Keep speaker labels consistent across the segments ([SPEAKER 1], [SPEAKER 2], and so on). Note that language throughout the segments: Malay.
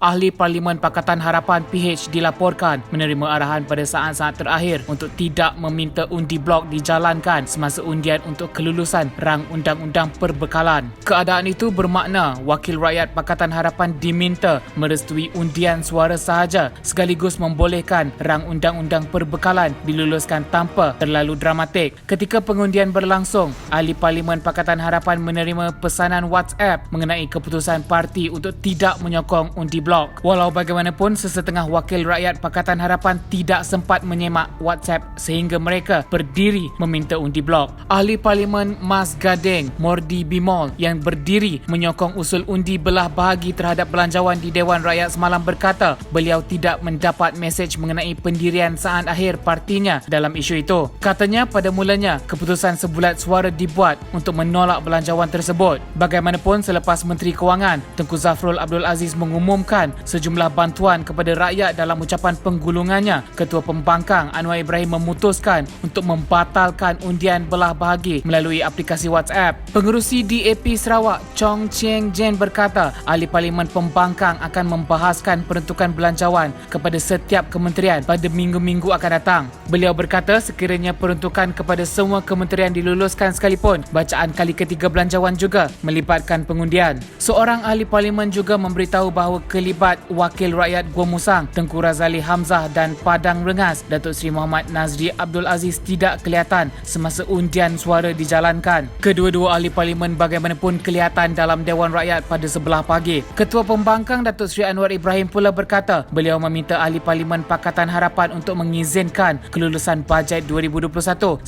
[SPEAKER 1] Ahli Parlimen Pakatan Harapan PH dilaporkan menerima arahan pada saat-saat terakhir untuk tidak meminta undi blok dijalankan semasa undian untuk kelulusan rang undang-undang perbekalan. Keadaan itu bermakna Wakil Rakyat Pakatan Harapan diminta merestui undian suara sahaja sekaligus membolehkan rang undang-undang perbekalan diluluskan tanpa terlalu dramatik. Ketika pengundian berlangsung, Ahli Parlimen Pakatan Harapan menerima pesanan WhatsApp mengenai keputusan parti untuk tidak menyokong undi blok. Walau bagaimanapun, sesetengah wakil rakyat Pakatan Harapan tidak sempat menyemak WhatsApp sehingga mereka berdiri meminta undi blok. Ahli Parlimen Mas Gading, Mordi Bimol yang berdiri menyokong usul undi belah bahagi terhadap belanjawan di Dewan Rakyat semalam berkata beliau tidak mendapat mesej mengenai pendirian saat akhir partinya dalam isu itu. Katanya pada mulanya keputusan sebulat suara dibuat untuk menolak belanjawan tersebut. Bagaimanapun, selepas Menteri Kewangan Tengku Zafrul Abdul Aziz mengumumkan sejumlah bantuan kepada rakyat dalam ucapan penggulungannya, Ketua Pembangkang Anwar Ibrahim memutuskan untuk membatalkan undian belah bahagi melalui aplikasi WhatsApp. Pengerusi DAP Sarawak Chong Chieng Jen berkata Ahli Parlimen Pembangkang akan membahaskan peruntukan belanjawan kepada setiap kementerian pada minggu-minggu akan datang. Beliau berkata sekiranya peruntukan kepada semua kementerian diluluskan sekalipun, bacaan kali ketiga belanjawan juga melibatkan pengundian. Seorang ahli parlimen juga memberitahu bahawa kelibat Wakil Rakyat Gua Musang Tengku Razali Hamzah dan Padang Rengas Datuk Seri Muhammad Nazri Abdul Aziz tidak kelihatan semasa undian suara dijalankan. Kedua-dua ahli parlimen bagaimanapun kelihatan dalam Dewan Rakyat pada sebelah pagi. Ketua Pembangkang Datuk Seri Anwar Ibrahim pula berkata beliau meminta ahli parlimen Pakatan Harapan untuk mengizinkan kelulusan bajet 2021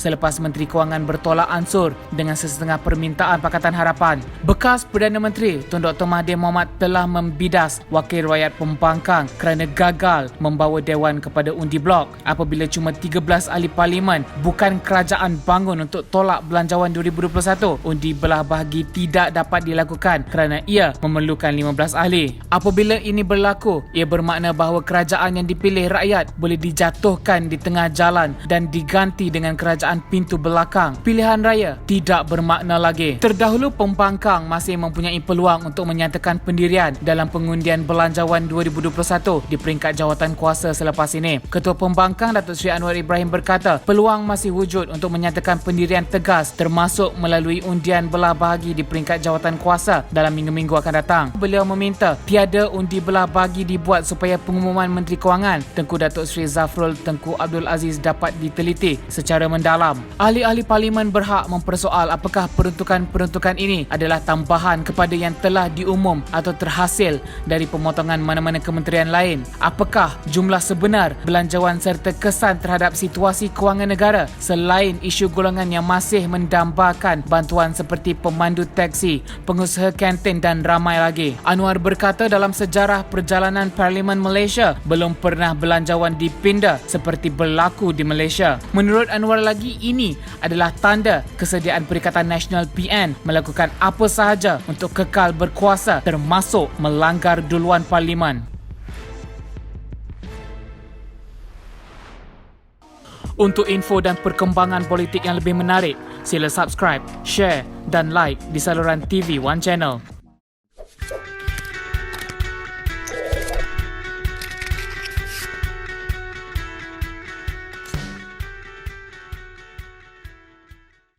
[SPEAKER 1] selepas Menteri Kewangan bertolak ansur dengan sesetengah permintaan Pakatan Harapan. Bekas Perdana Menteri Tun Dr. Mahathir Mohamad telah membidas Wakil Rakyat Pembangkang kerana gagal membawa Dewan kepada undi blok apabila cuma 13 ahli parlimen bukan kerajaan bangun untuk tolak belanjawan 2021. Undi belah bahagi tidak dapat dilakukan kerana ia memerlukan 15 ahli. Apabila ini berlaku, ia bermakna bahawa kerajaan yang dipilih rakyat boleh dijatuhkan di tengah jalan dan diganti dengan kerajaan pintu belakang. Pilihan raya tidak bermakna lagi. Terdahulu Pembangkang masih mempunyai peluang untuk menyatakan pendirian dalam pengundian belanjawan 2021 di peringkat jawatan kuasa selepas ini. Ketua Pembangkang Datuk Seri Anwar Ibrahim berkata peluang masih wujud untuk menyatakan pendirian tegas termasuk melalui undian belah bahagi di peringkat jawatan kuasa dalam minggu-minggu akan datang. Beliau meminta tiada undi belah bahagi dibuat supaya pengumuman Menteri Kewangan Tengku Datuk Seri Zafrul Tengku Abdul Aziz dapat diteliti secara mendalam. Ahli-ahli parlimen berhak mempersoal apakah peruntukan-peruntukan ini adalah tambahan kepada yang telah diumum atau terhasil dari pemotongan mana-mana kementerian lain. Apakah jumlah sebenar belanjawan serta kesan terhadap situasi kewangan negara selain isu golongan yang masih mendambakan bantuan seperti pemandu teksi, pengusaha kantin dan ramai lagi. Anwar berkata dalam sejarah perjalanan Parlimen Malaysia belum pernah belanjawan dipinda seperti berlaku di Malaysia. Menurut Anwar lagi, ini adalah tanda kesediaan Perikatan Nasional PN melakukan apa sahaja untuk kekal berkuasa termasuk melanggar duluan Parlimen. Untuk info dan perkembangan politik yang lebih menarik, sila subscribe, share dan like di saluran TV One Channel.